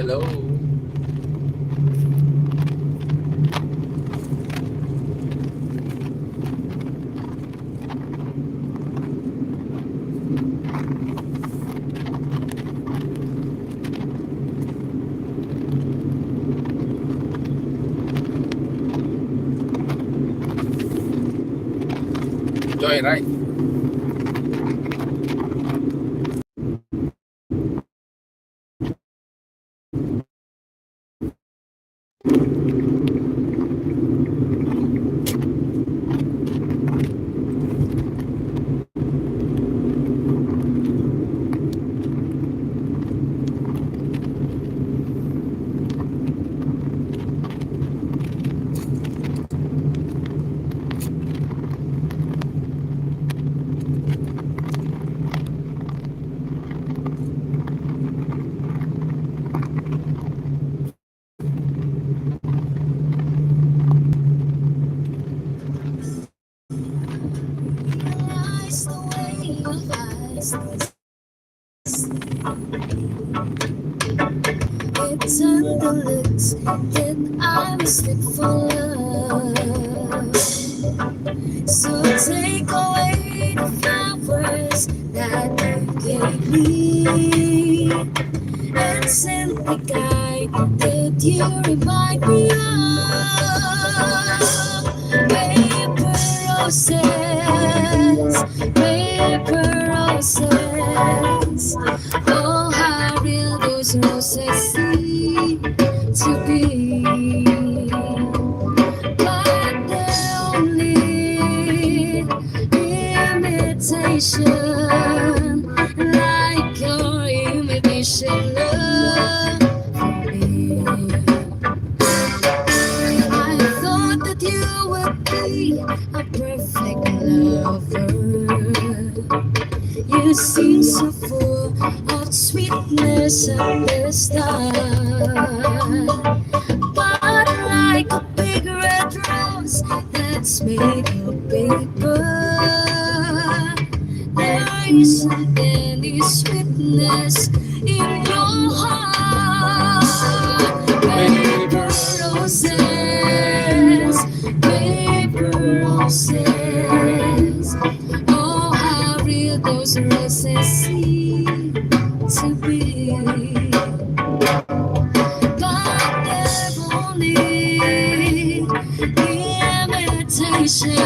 Hello. Joy, right? It's on the looks that I mistake for love. So take away the flowers that you gave me, and send the guy that you remind me of. Paper roses, paper roses. Oh, how real those roses seem to be. But they're only imitation, like your imitation love for me. I thought that you would be a perfect lover. You seem so full of sweetness at the start. But like a big red rose that's made of paper, there isn't any sweetness in your heart. Paper roses, paper roses. Oh, how real those roses seem to be. But they're only imitation,